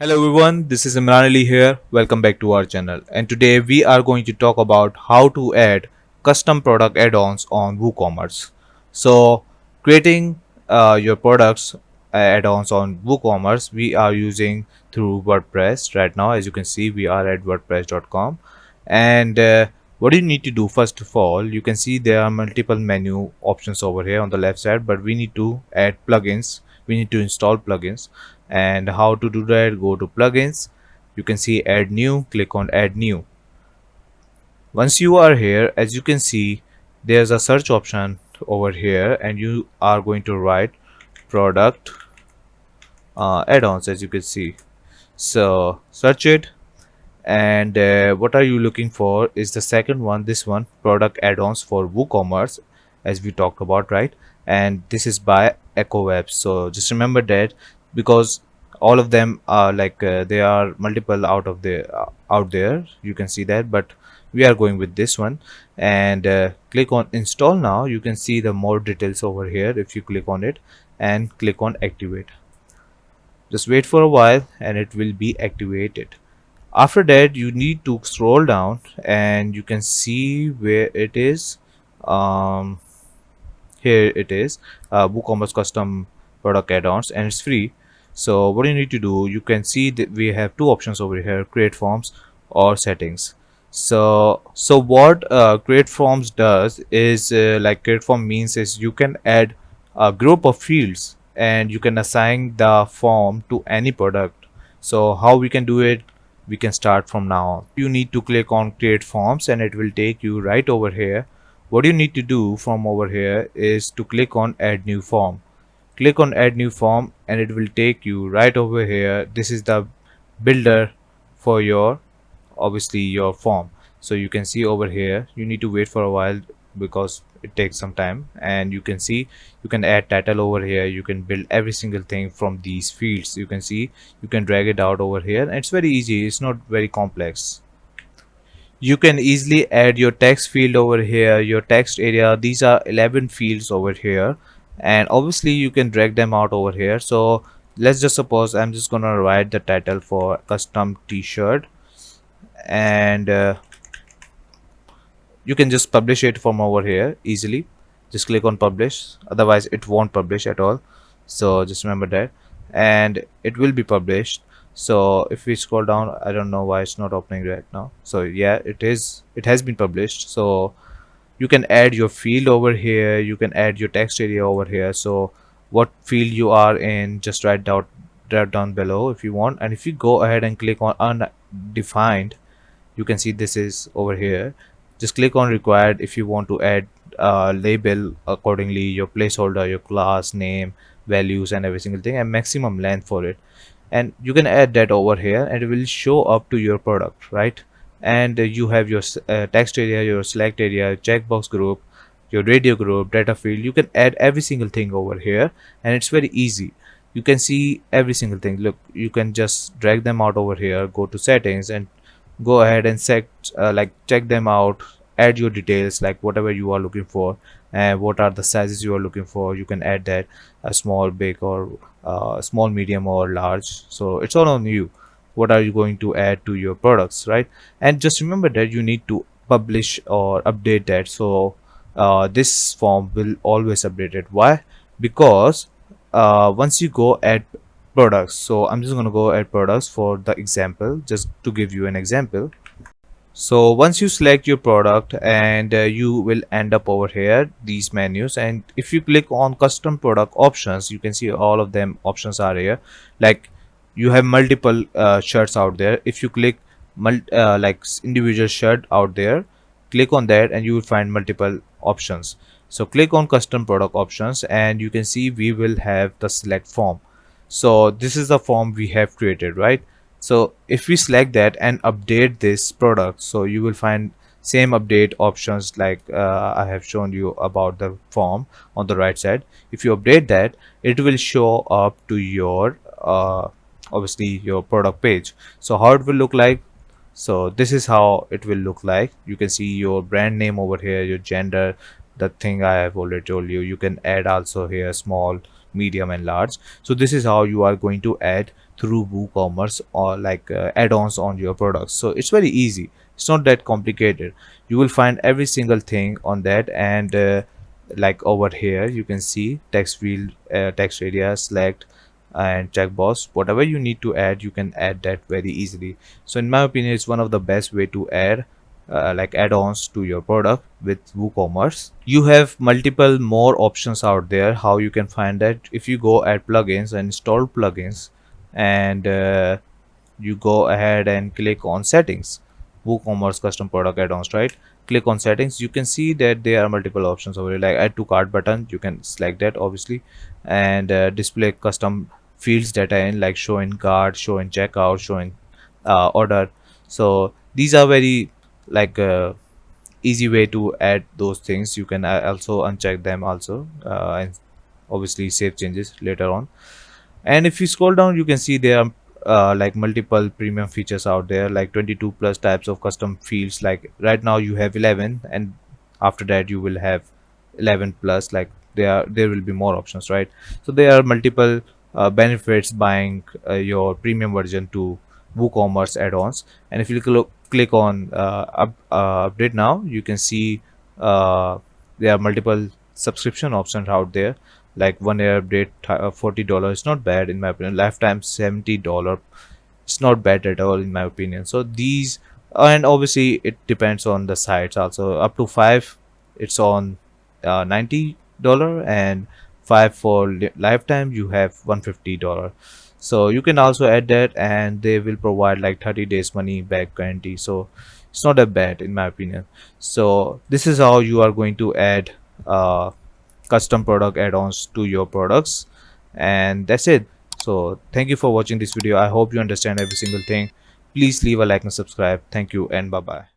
Hello everyone, this is Imran Ali here. Welcome back to our channel. And today we are going to talk about how to add custom product add-ons on WooCommerce. So, creating your products add-ons on WooCommerce, we are using through WordPress right now. As you can see, we are at wordpress.com. And what you need to do first of all, you can see there are multiple menu options over here on the left side, but we need to add plugins. We need to install plugins. And how to do that, go to plugins, you can see add new, click on add new. Once you are here, as you can see, there's a search option over here and you are going to write product add-ons, as you can see. So search it, and what are you looking for is the second one, this one, product add-ons for WooCommerce, as we talked about, right? And this is by EcoWeb. So just remember that, because all of them are like they are multiple out there, you can see that, but we are going with this one. And click on install now. You can see the more details over here if you click on it and click on activate. Just wait for a while and it will be activated. After that, you need to scroll down and you can see where it is. um, Here it is, WooCommerce custom product add-ons, and it's free. So what you need to do, you can see that we have two options over here: create forms or settings. So what create forms does is, like, create form means is you can add a group of fields and you can assign the form to any product. So how we can do it, we can start from now. You need to click on create forms and it will take you right over here. What you need to do from over here is to click on add new form. Click on add new form and it will take you right over here. This is the builder for your, obviously, your form. So you can see over here, you need to wait for a while because it takes some time. And you can see you can add title over here, you can build every single thing from these fields. You can see you can drag it out over here and it's very easy, it's not very complex. You can easily add your text field over here, your text area. These are 11 fields over here, and obviously you can drag them out over here. So let's just suppose I'm just gonna write the title for custom t-shirt, and you can just publish it from over here easily. Just click on publish, otherwise it won't publish at all. So just remember that, and it will be published. So if we scroll down, I don't know why it's not opening right now. So yeah, it has been published. So you can add your field over here, you can add your text area over here. So what field you are in, just write down below if you want. And if you go ahead and click on undefined, you can see this is over here. Just click on required if you want to add label accordingly, your placeholder, your class name, values, and every single thing, and maximum length for it. And you can add that over here and it will show up to your product, right? And you have your text area, your select area, checkbox group, your radio group, data field. You can add every single thing over here and it's very easy. You can see every single thing. Look, you can just drag them out over here, go to settings and go ahead and set like check them out, add your details like whatever you are looking for and what are the sizes you are looking for. You can add that small, big, or small, medium, or large. So it's all on you, what are you going to add to your products, right? And just remember that you need to publish or update that. So this form will always update it. Why? Because once you go add products, so I'm just going to go add products for the example, just to give you an example. So once you select your product, and you will end up over here these menus, and if you click on custom product options, you can see all of them options are here. Like, you have multiple shirts out there. If you click like individual shirt out there, click on that and you will find multiple options. So click on custom product options and you can see we will have the select form. So this is the form we have created, right? So if we select that and update this product, so you will find same update options like I have shown you about the form on the right side. If you update that, it will show up to your obviously your product page. So how it will look like, so this is how it will look like. You can see your brand name over here, your gender, the thing I have already told you. You can add also here small, medium, and large. So this is how you are going to add through WooCommerce or like add-ons on your products. So it's very easy. It's not that complicated. You will find every single thing on that, and like over here you can see text field, text area, select, and checkbox. Whatever you need to add, you can add that very easily. So in my opinion, it's one of the best way to add like add-ons to your product with WooCommerce. You have multiple more options out there how you can find that. If you go at plugins and install plugins, and you go ahead and click on settings, WooCommerce custom product add-ons, right? Click on settings, you can see that there are multiple options over here, like add to cart button. You can select that obviously, and display custom fields data in, like show in cart, show in checkout, show in order. So these are very like easy way to add those things. You can also uncheck them also, and obviously save changes later on. And if you scroll down, you can see there are like multiple premium features out there, like 22 plus types of custom fields. Like right now you have 11, and after that you will have 11 plus. Like there will be more options, right? So there are multiple benefits buying your premium version to WooCommerce add-ons. And if you click on update now, you can see there are multiple subscription options out there, like 1 year update, $40. It's not bad in my opinion. Lifetime $70, it's not bad at all in my opinion. So these, and obviously it depends on the sites also. Up to 5, it's on $90, and 5 for lifetime you have $150. So you can also add that, and they will provide like 30 days money back guarantee. So it's not that bad in my opinion. So this is how you are going to add custom product add-ons to your products, and that's it. So thank you for watching this video. I hope you understand every single thing. Please leave a like and subscribe. Thank you, and bye bye.